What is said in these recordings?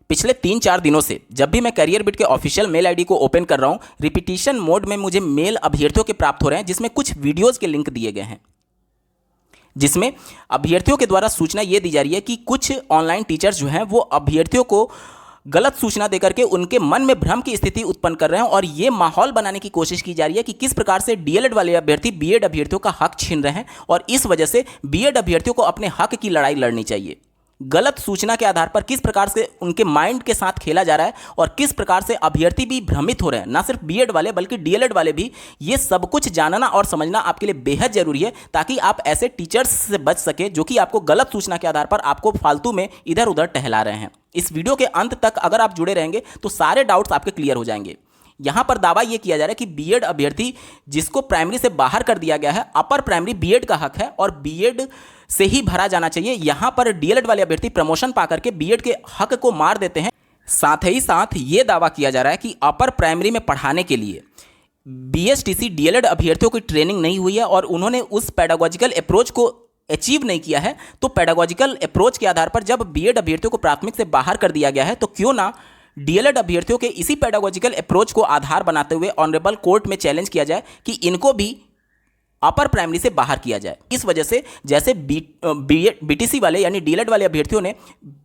पिछले 3-4 दिनों से जब भी मैं करियर बिट के ऑफिशियल मेल आईडी को ओपन कर रहा हूं, रिपीटिशन मोड में मुझे मेल अभ्यर्थियों के प्राप्त हो रहे हैं जिसमें कुछ वीडियोस के लिंक दिए गए हैं, जिसमें अभ्यर्थियों के द्वारा सूचना ये दी जा रही है कि कुछ ऑनलाइन टीचर्स जो हैं वो अभ्यर्थियों को गलत सूचना देकर के उनके मन में भ्रम की स्थिति उत्पन्न कर रहे हैं और ये माहौल बनाने की कोशिश की जा रही है कि किस प्रकार से डीएलएड वाले अभ्यर्थी बीएड अभ्यर्थियों का हक छीन रहे हैं और इस वजह से बीएड अभ्यर्थियों को अपने हक की लड़ाई लड़नी चाहिए। गलत सूचना के आधार पर किस प्रकार से उनके माइंड के साथ खेला जा रहा है और किस प्रकार से अभ्यर्थी भी भ्रमित हो रहे हैं, ना सिर्फ बीएड वाले बल्कि डीएलएड वाले भी। ये सब कुछ जानना और समझना आपके लिए बेहद जरूरी है ताकि आप ऐसे टीचर्स से बच सके जो कि आपको गलत सूचना के आधार पर आपको फालतू में इधर उधर टहला रहे हैं। इस वीडियो के अंत तक अगर आप जुड़े रहेंगे तो सारे डाउट्स आपके क्लियर हो जाएंगे। यहां पर दावा यह किया जा रहा है कि बीएड अभ्यर्थी जिसको प्राइमरी से बाहर कर दिया गया है, अपर प्राइमरी बीएड का हक है और बीएड से ही भरा जाना चाहिए। यहां पर डीएलएड वाले अभ्यर्थी प्रमोशन पाकर के बीएड के हक को मार देते हैं। साथ ही साथ यह दावा किया जा रहा है कि अपर प्राइमरी में पढ़ाने के लिए बीएसटीसी डीएलएड अभ्यर्थियों की ट्रेनिंग नहीं हुई है और उन्होंने उस पेडागोजिकल अप्रोच को अचीव नहीं किया है। तो पेडागोजिकल अप्रोच के आधार पर जब बीएड अभ्यर्थियों को प्राथमिक से बाहर कर दिया गया है तो क्यों ना डीएलएड अभ्यर्थियों के इसी पेडागोजिकल अप्रोच को आधार बनाते हुए ऑनरेबल कोर्ट में चैलेंज किया जाए कि इनको भी अपर प्राइमरी से बाहर किया जाए। इस वजह से जैसे बीटीसी वाले यानी डीएलएड वाले अभ्यर्थियों ने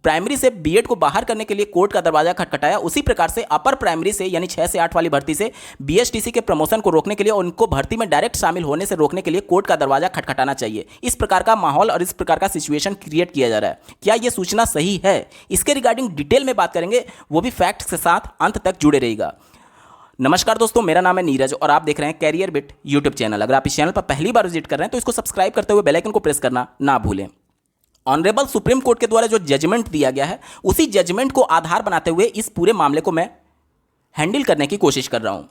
प्राइमरी से बीएड को बाहर करने के लिए कोर्ट का दरवाजा खटखटाया, उसी प्रकार से अपर प्राइमरी से यानी 6 से 8 वाली भर्ती से बीएसटीसी के प्रमोशन को रोकने के लिए और उनको भर्ती में डायरेक्ट शामिल होने से रोकने के लिए कोर्ट का दरवाजा खटखटाना चाहिए। इस प्रकार का माहौल और इस प्रकार का सिचुएशन क्रिएट किया जा रहा है। क्या यह सूचना सही है? इसके रिगार्डिंग डिटेल में बात करेंगे, वो भी फैक्ट्स के साथ। अंत तक जुड़े रहिएगा। नमस्कार दोस्तों, मेरा नाम है नीरज और आप देख रहे हैं कैरियर बिट यूट्यूब चैनल। अगर आप इस चैनल पर पहली बार विजिट कर रहे हैं तो इसको सब्सक्राइब करते हुए बेल आइकन को प्रेस करना ना भूलें। ऑनरेबल सुप्रीम कोर्ट के द्वारा जो जजमेंट दिया गया है उसी जजमेंट को आधार बनाते हुए इस पूरे मामले को मैं हैंडल करने की कोशिश कर रहा हूं।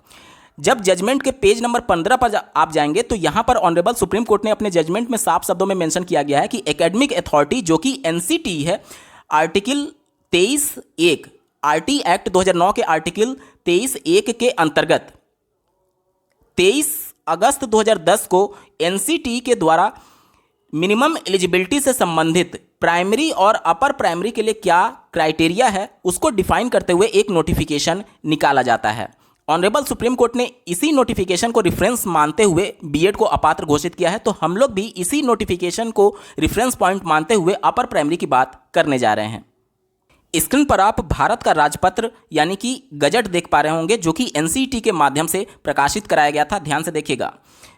जब जजमेंट के पेज नंबर 15 पर आप जाएंगे तो यहां पर ऑनरेबल सुप्रीम कोर्ट ने अपने जजमेंट में साफ शब्दों में मेंशन किया गया है कि एकेडमिक अथॉरिटी जो कि एनसीटी है, आर्टिकल 23(1) आरटी एक्ट 2009 के आर्टिकल 23(1) के अंतर्गत 23 अगस्त 2010 को एनसीटी के द्वारा मिनिमम एलिजिबिलिटी से संबंधित प्राइमरी और अपर प्राइमरी के लिए क्या क्राइटेरिया है उसको डिफाइन करते हुए एक नोटिफिकेशन निकाला जाता है। ऑनरेबल सुप्रीम कोर्ट ने इसी नोटिफिकेशन को रेफरेंस मानते हुए बीएड को अपात्र घोषित किया है, तो हम लोग भी इसी नोटिफिकेशन को रेफरेंस पॉइंट मानते हुए अपर प्राइमरी की बात करने जा रहे हैं। स्क्रीन पर आप भारत का राजपत्र यानी कि गजट देख पा रहे होंगे जो कि एनसीटी के माध्यम से प्रकाशित कराया गया था। ध्यान से देखिएगा।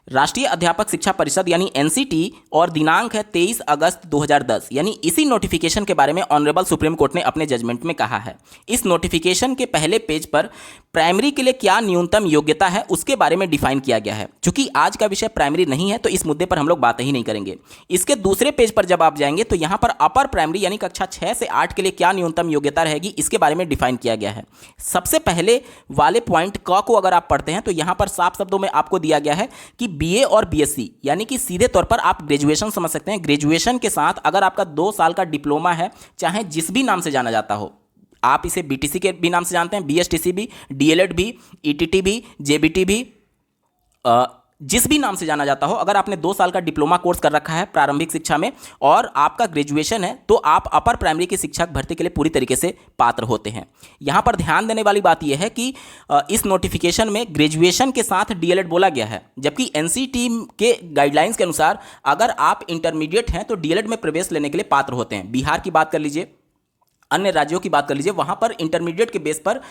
राष्ट्रीय अध्यापक शिक्षा परिषद यानी एनसीटी और दिनांक है 23 अगस्त 2010, यानी इसी नोटिफिकेशन के बारे में ऑनरेबल सुप्रीम कोर्ट ने अपने जजमेंट में कहा है। इस नोटिफिकेशन के पहले पेज पर प्राइमरी के लिए क्या न्यूनतम योग्यता है उसके बारे में डिफाइन किया गया है। चूंकि आज का विषय प्राइमरी नहीं है तो इस मुद्दे पर हम लोग बात ही नहीं करेंगे। इसके दूसरे पेज पर जब आप जाएंगे तो यहाँ पर अपर प्राइमरी यानी कक्षा 6 से 8 के लिए क्या न्यूनतम योग्यता रहेगी इसके बारे में डिफाइन किया गया है। सबसे पहले वाले पॉइंट क को अगर आप पढ़ते हैं तो यहाँ पर साफ शब्दों में आपको दिया गया है कि बीए और बीएससी यानी कि सीधे तौर पर आप ग्रेजुएशन समझ सकते हैं। ग्रेजुएशन के साथ अगर आपका 2 साल का डिप्लोमा है, चाहे जिस भी नाम से जाना जाता हो, आप इसे बीटीसी के भी नाम से जानते हैं, बीएसटीसी भी, डीएलएड भी, ईटीटी भी, जेबीटी भी, जिस भी नाम से जाना जाता हो, अगर आपने 2 साल का डिप्लोमा कोर्स कर रखा है प्रारंभिक शिक्षा में और आपका ग्रेजुएशन है तो आप अपर प्राइमरी के शिक्षक भर्ती के लिए पूरी तरीके से पात्र होते हैं। यहाँ पर ध्यान देने वाली बात यह है कि इस नोटिफिकेशन में ग्रेजुएशन के साथ डीएलएड बोला गया है, जबकि एनसीटी के गाइडलाइंस के अनुसार अगर आप इंटरमीडिएट हैं तो डीएलएड में प्रवेश लेने के लिए पात्र होते हैं। बिहार की बात कर लीजिए, अन्य राज्यों की बात कर लीजिए, वहाँ पर इंटरमीडिएट के बेस पर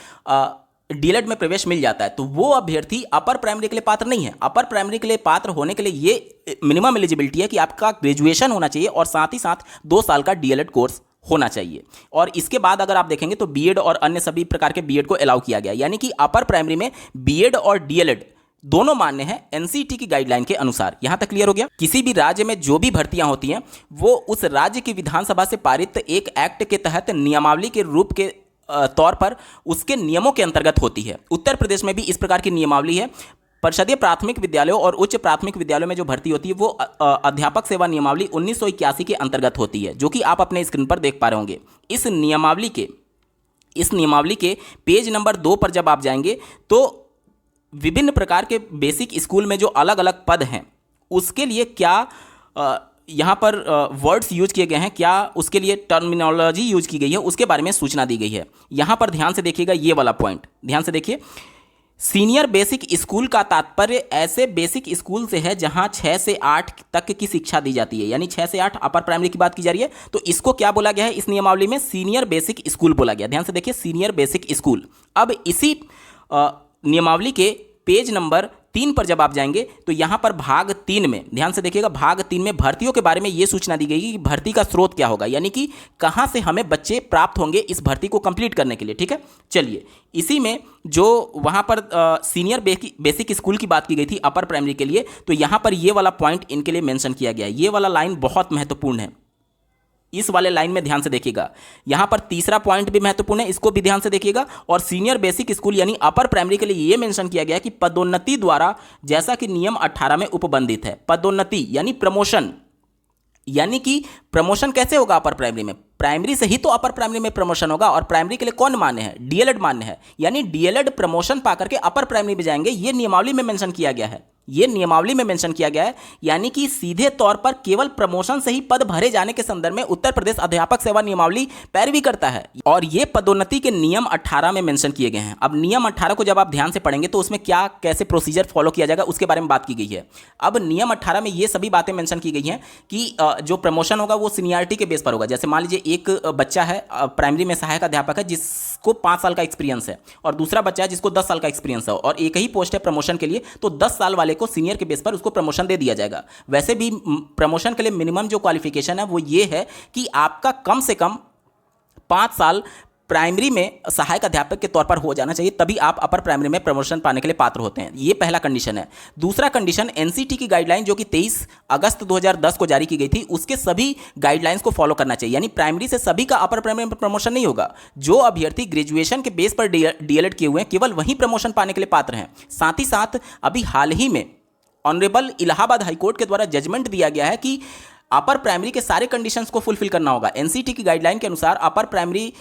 डीएलएड में प्रवेश मिल जाता है, तो वो अभ्यर्थी अपर प्राइमरी के लिए पात्र नहीं है। अपर प्राइमरी के लिए पात्र होने के लिए ये मिनिमम एलिजिबिलिटी है कि आपका ग्रेजुएशन होना चाहिए और साथ ही साथ 2 साल का डीएलएड कोर्स होना चाहिए। और इसके बाद अगर आप देखेंगे तो बीएड और अन्य सभी प्रकार के बीएड को अलाउ किया गया, यानी कि अपर प्राइमरी में बीएड और डीएलएड दोनों मान्य है एनसीटी की गाइडलाइन के अनुसार। यहां तक क्लियर हो गया। किसी भी राज्य में जो भी भर्तियां होती हैं वो उस राज्य की विधानसभा से पारित एक एक्ट के तहत नियमावली के रूप के तौर पर उसके नियमों के अंतर्गत होती है। उत्तर प्रदेश में भी इस प्रकार की नियमावली है। परिषदीय प्राथमिक विद्यालयों और उच्च प्राथमिक विद्यालयों में जो भर्ती होती है वो अध्यापक सेवा नियमावली 1981 के अंतर्गत होती है, जो कि आप अपने स्क्रीन पर देख पा रहे होंगे। इस नियमावली के पेज नंबर 2 पर जब आप जाएंगे तो विभिन्न प्रकार के बेसिक स्कूल में जो अलग अलग पद हैं उसके लिए क्या यहाँ पर वर्ड्स यूज किए गए हैं, क्या उसके लिए टर्मिनोलॉजी यूज की गई है उसके बारे में सूचना दी गई है। यहाँ पर ध्यान से देखिएगा, ये वाला पॉइंट ध्यान से देखिए। सीनियर बेसिक स्कूल का तात्पर्य ऐसे बेसिक स्कूल से है जहां 6 से 8 तक की शिक्षा दी जाती है, यानी 6 से 8 अपर प्राइमरी की बात की जा रही है। तो इसको क्या बोला गया है इस नियमावली में, सीनियर बेसिक स्कूल बोला गया। ध्यान से देखिए, सीनियर बेसिक स्कूल। अब इसी नियमावली के पेज नंबर 3 पर जब आप जाएंगे तो यहाँ पर भाग 3 में ध्यान से देखिएगा, भाग 3 में भर्तियों के बारे में ये सूचना दी गई कि भर्ती का स्रोत क्या होगा, यानी कि कहाँ से हमें बच्चे प्राप्त होंगे इस भर्ती को कंप्लीट करने के लिए। ठीक है, चलिए इसी में जो वहाँ पर सीनियर बेसिक स्कूल की बात की गई थी अपर प्राइमरी के लिए, तो यहाँ पर ये वाला पॉइंट इनके लिए मेंशन किया गया है। ये वाला लाइन बहुत महत्वपूर्ण है, इस वाले लाइन में ध्यान से देखिएगा। यहाँ पर तीसरा पॉइंट भी महत्वपूर्ण है, इसको भी ध्यान से देखिएगा। और सीनियर बेसिक स्कूल यानी अपर प्राइमरी के लिए ये मेंशन किया गया है कि पदोन्नति द्वारा, जैसा कि नियम 18 में उपबंधित है, पदोन्नति यानी प्रमोशन, यानी कि प्रमोशन कैसे होगा अपर प्राइमरी में, प्राइमरी से ही तो अपर प्राइमरी में प्रमोशन होगा। और प्राइमरी के लिए कौन मान्य है, डीएलएड मान्य है, यानी डीएलएड प्रमोशन पाकर के अपर प्राइमरी में जाएंगे, ये नियमावली में मेंशन किया गया है। ये नियमावली में मेंशन किया गया है, यानी कि सीधे तौर पर केवल प्रमोशन से ही पद भरे जाने के संदर्भ में उत्तर प्रदेश अध्यापक सेवा नियमावली पैरवी करता है। और ये पदोन्नति के नियम 18 में मेंशन किए गए हैं। अब नियम 18 को जब आप ध्यान से पढ़ेंगे तो उसमें क्या कैसे प्रोसीजर फॉलो किया जाएगा उसके बारे में बात की गई है। अब नियम 18 में ये सभी बातें मेंशन की गई हैं कि जो प्रमोशन होगा वो सीनियरिटी के बेस पर होगा। जैसे मान लीजिए एक बच्चा है प्राइमरी में सहायक अध्यापक है जिसको 5 साल का एक्सपीरियंस है, और दूसरा बच्चा है जिसको 10 साल का एक्सपीरियंस है, और एक ही पोस्ट है प्रमोशन के लिए, तो 10 साल वाले को सीनियर के बेस पर उसको प्रमोशन दे दिया जाएगा। वैसे भी प्रमोशन के लिए मिनिमम जो क्वालिफिकेशन है वो ये है कि आपका कम से कम 5 साल प्राइमरी में सहायक अध्यापक के तौर पर हो जाना चाहिए, तभी आप अपर प्राइमरी में प्रमोशन पाने के लिए पात्र होते हैं। ये पहला कंडीशन है। दूसरा कंडीशन, एनसीटी की गाइडलाइन जो कि 23 अगस्त 2010 को जारी की गई थी, उसके सभी गाइडलाइंस को फॉलो करना चाहिए, यानी प्राइमरी से सभी का अपर प्राइमरी में प्रमोशन नहीं होगा। जो अभ्यर्थी ग्रेजुएशन के बेस पर डीएलएड किए हुए हैं केवल वही प्रमोशन पाने के लिए पात्र हैं। साथ ही साथ अभी हाल ही में ऑनरेबल इलाहाबाद हाईकोर्ट के द्वारा जजमेंट दिया गया है कि अपर प्राइमरी के सारे कंडीशंस को फुलफिल करना होगा। एनसीटी की गाइडलाइन के अनुसार अपर प्राइमरी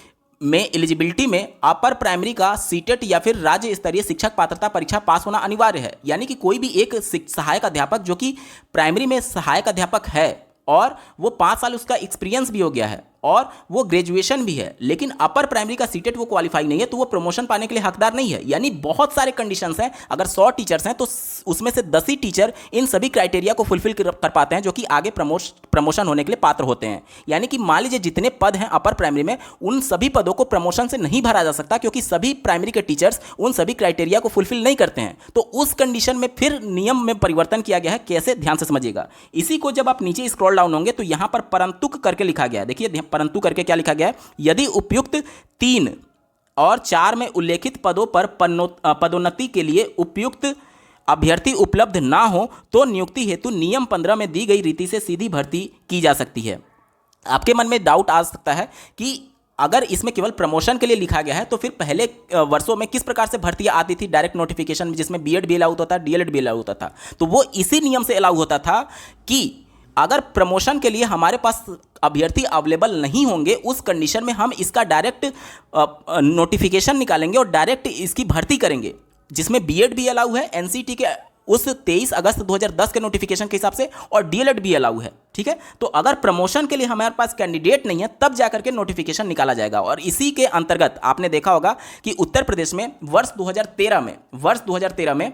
में एलिजिबिलिटी में अपर प्राइमरी का सीटेट या फिर राज्य स्तरीय शिक्षक पात्रता परीक्षा पास होना अनिवार्य है, यानी कि कोई भी एक सहायक अध्यापक जो कि प्राइमरी में सहायक अध्यापक है और वो 5 साल उसका एक्सपीरियंस भी हो गया है और वो ग्रेजुएशन भी है, लेकिन अपर प्राइमरी का सीटेट वो क्वालिफाई नहीं है, तो वो प्रमोशन पाने के लिए हकदार नहीं है। यानी बहुत सारे कंडीशंस हैं। अगर 100 टीचर्स हैं तो उसमें से 10 ही टीचर इन सभी क्राइटेरिया को फुलफिल कर पाते हैं, जो कि आगे प्रमोशन होने के लिए पात्र होते हैं। यानी कि मान लीजिए जितने पद हैं अपर प्राइमरी में, उन सभी पदों को प्रमोशन से नहीं भरा जा सकता, क्योंकि सभी प्राइमरी के टीचर्स उन सभी क्राइटेरिया को फुलफिल नहीं करते हैं। तो उस कंडीशन में फिर नियम में परिवर्तन किया गया है। कैसे, ध्यान से समझिएगा। इसी को जब आप नीचे स्क्रॉल डाउन होंगे तो यहां पर परंतुक करके लिखा गया है। देखिए परंतु करके क्या लिखा गया है, यदि उपयुक्त 3 और 4 में उल्लेखित पदों पर पदोन्नति के लिए उपयुक्त अभ्यर्थी उपलब्ध ना हो तो नियुक्ति हेतु नियम 15 में दी गई रीति से सीधी भर्ती की जा सकती है। आपके मन में डाउट आ सकता है कि अगर इसमें केवल प्रमोशन के लिए लिखा गया है तो फिर पहले वर्षों में किस प्रकार से भर्तियां आती थी डायरेक्ट नोटिफिकेशन में, जिसमें बीएड भी अलाउ होता था, डीएलएड भी अलाउ होता था। तो वो इसी नियम से अलाउ होता था कि अगर प्रमोशन के लिए हमारे पास अभ्यर्थी अवेलेबल नहीं होंगे, उस कंडीशन में हम इसका डायरेक्ट नोटिफिकेशन निकालेंगे और डायरेक्ट इसकी भर्ती करेंगे, जिसमें बीएड भी अलाउ है एनसीटी के उस 23 अगस्त 2010 के नोटिफिकेशन के हिसाब से, और डीएलएड भी अलाउ है। ठीक है, तो अगर प्रमोशन के लिए हमारे पास कैंडिडेट नहीं है तब जाकर के नोटिफिकेशन निकाला जाएगा। और इसी के अंतर्गत आपने देखा होगा कि उत्तर प्रदेश में वर्ष 2013 में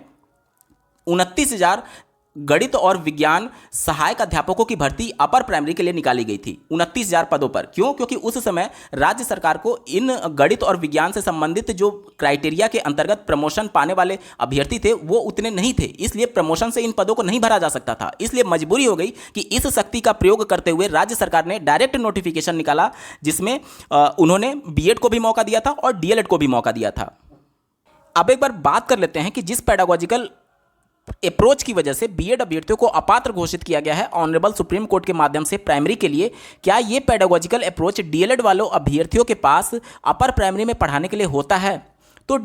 29,000 गणित और विज्ञान सहायक अध्यापकों की भर्ती अपर प्राइमरी के लिए निकाली गई थी, 29,000 पदों पर। क्यों? क्योंकि उस समय राज्य सरकार को इन गणित और विज्ञान से संबंधित जो क्राइटेरिया के अंतर्गत प्रमोशन पाने वाले अभ्यर्थी थे वो उतने नहीं थे, इसलिए प्रमोशन से इन पदों को नहीं भरा जा सकता था। इसलिए मजबूरी हो गई कि इस शक्ति का प्रयोग करते हुए राज्य सरकार ने डायरेक्ट नोटिफिकेशन निकाला, जिसमें उन्होंने बीएड को भी मौका दिया था और डीएलएड को भी मौका दिया था। अब एक बार बात कर लेते हैं कि जिस पेडागोजिकल अप्रोच की वजह से बीएड अभ्यर्थियों को अपात्र घोषित किया गया है ऑनरेबल सुप्रीम कोर्ट के माध्यम से प्राइमरी के लिए, क्या ये पेडागोजिकल अप्रोच डीएलएड वालों अभ्यर्थियों के पास अपर प्राइमरी में पढ़ाने के लिए होता है? तो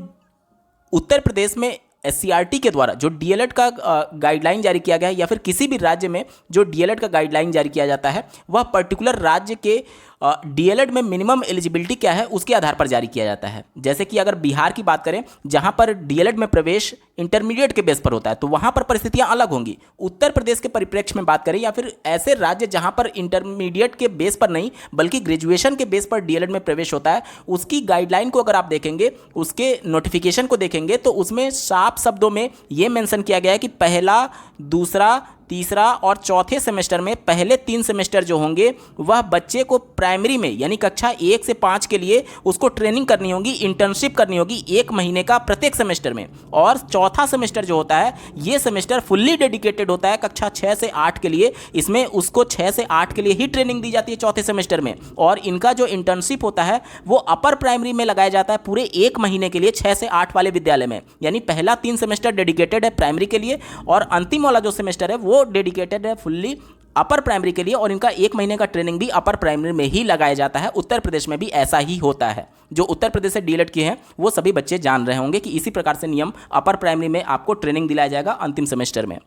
उत्तर प्रदेश में एससीईआरटी के द्वारा जो डीएलएड का गाइडलाइन जारी किया गया है, या फिर किसी भी राज्य में जो डीएलएड का गाइडलाइन जारी किया जाता है, वह पर्टिकुलर राज्य के डीएलएड में मिनिमम एलिजिबिलिटी क्या है उसके आधार पर जारी किया जाता है। जैसे कि अगर बिहार की बात करें जहां पर डीएलएड में प्रवेश इंटरमीडिएट के बेस पर होता है तो वहां पर परिस्थितियां अलग होंगी। उत्तर प्रदेश के परिप्रेक्ष्य में बात करें या फिर ऐसे राज्य जहां पर इंटरमीडिएट के बेस पर नहीं बल्कि ग्रेजुएशन के बेस पर डीएलएड में प्रवेश होता है, उसकी गाइडलाइन को अगर आप देखेंगे, उसके नोटिफिकेशन को देखेंगे तो उसमें साफ शब्दों में यह मेंशन किया गया है कि पहला, दूसरा, तीसरा और चौथे सेमेस्टर में पहले 3 सेमेस्टर जो होंगे वह बच्चे को प्राइमरी में यानी कक्षा 1 से 5 के लिए उसको ट्रेनिंग करनी होगी, इंटर्नशिप करनी होगी 1 महीने का प्रत्येक सेमेस्टर में। और चौथा सेमेस्टर जो होता है ये सेमेस्टर फुल्ली डेडिकेटेड होता है कक्षा 6 से 8 के लिए। इसमें उसको 6 से 8 के लिए ही ट्रेनिंग दी जाती है चौथे सेमेस्टर में। और इनका जो इंटर्नशिप होता है वो अपर प्राइमरी में लगाया जाता है पूरे 1 महीने के लिए 6 से 8 वाले विद्यालय में। यानी पहला 3 सेमेस्टर डेडिकेटेड है प्राइमरी के लिए और अंतिम वाला जो सेमेस्टर है वो डेडिकेटेड है फुल्ली अपर प्राइमरी के लिए। और इनका 1 महीने का ट्रेनिंग भी अपर प्राइमरी में ही लगाया जाता है। उत्तर प्रदेश में भी ऐसा ही होता है। जो उत्तर प्रदेश से डीएलएड किए हैं वो सभी बच्चे जान रहे होंगे कि इसी प्रकार से नियम अपर प्राइमरी में आपको ट्रेनिंग दिलाया जाएगा अंतिम सेमेस्टर में।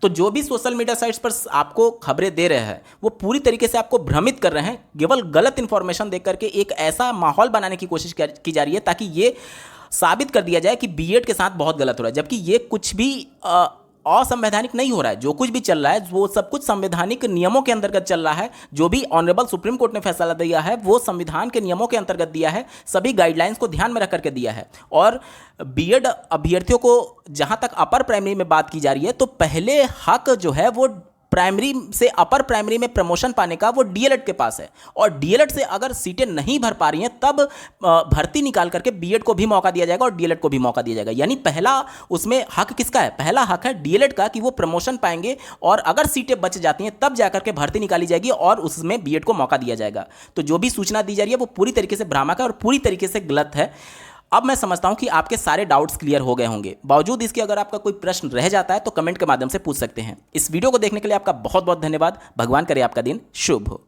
तो जो भी सोशल मीडिया साइट्स पर आपको खबरें दे रहे हैं वो पूरी तरीके से आपको भ्रमित कर रहे हैं, केवल गलत इंफॉर्मेशन देकर करके एक ऐसा माहौल बनाने की कोशिश की जा रही है ताकि ये साबित कर दिया जाए कि बीएड के साथ बहुत गलत हो रहा है। जबकि ये कुछ भी असंवैधानिक नहीं हो रहा है। जो कुछ भी चल रहा है वो सब कुछ संवैधानिक नियमों के अंतर्गत चल रहा है। जो भी ऑनरेबल सुप्रीम कोर्ट ने फैसला दिया है वो संविधान के नियमों के अंतर्गत दिया है, सभी गाइडलाइंस को ध्यान में रख करके दिया है। और बीएड अभ्यर्थियों को जहां तक अपर प्राइमरी में बात की जा रही है तो पहले हक जो है वो प्राइमरी से अपर प्राइमरी में प्रमोशन पाने का वो डीएलएड के पास है। और डीएलएड से अगर सीटें नहीं भर पा रही हैं तब भर्ती निकाल करके बीएड को भी मौका दिया जाएगा और डीएलएड को भी मौका दिया जाएगा। यानी पहला उसमें हक किसका है? पहला हक है डीएलएड का कि वो प्रमोशन पाएंगे और अगर सीटें बच जाती हैं तब जाकर के भर्ती निकाली जाएगी और उसमें बीएड को मौका दिया जाएगा। तो जो भी सूचना दी जा रही है वो पूरी तरीके से भ्रामक है और पूरी तरीके से गलत है। अब मैं समझता हूं कि आपके सारे डाउट्स क्लियर हो गए होंगे। बावजूद इसके अगर आपका कोई प्रश्न रह जाता है तो कमेंट के माध्यम से पूछ सकते हैं। इस वीडियो को देखने के लिए आपका बहुत बहुत धन्यवाद। भगवान करे आपका दिन शुभ हो।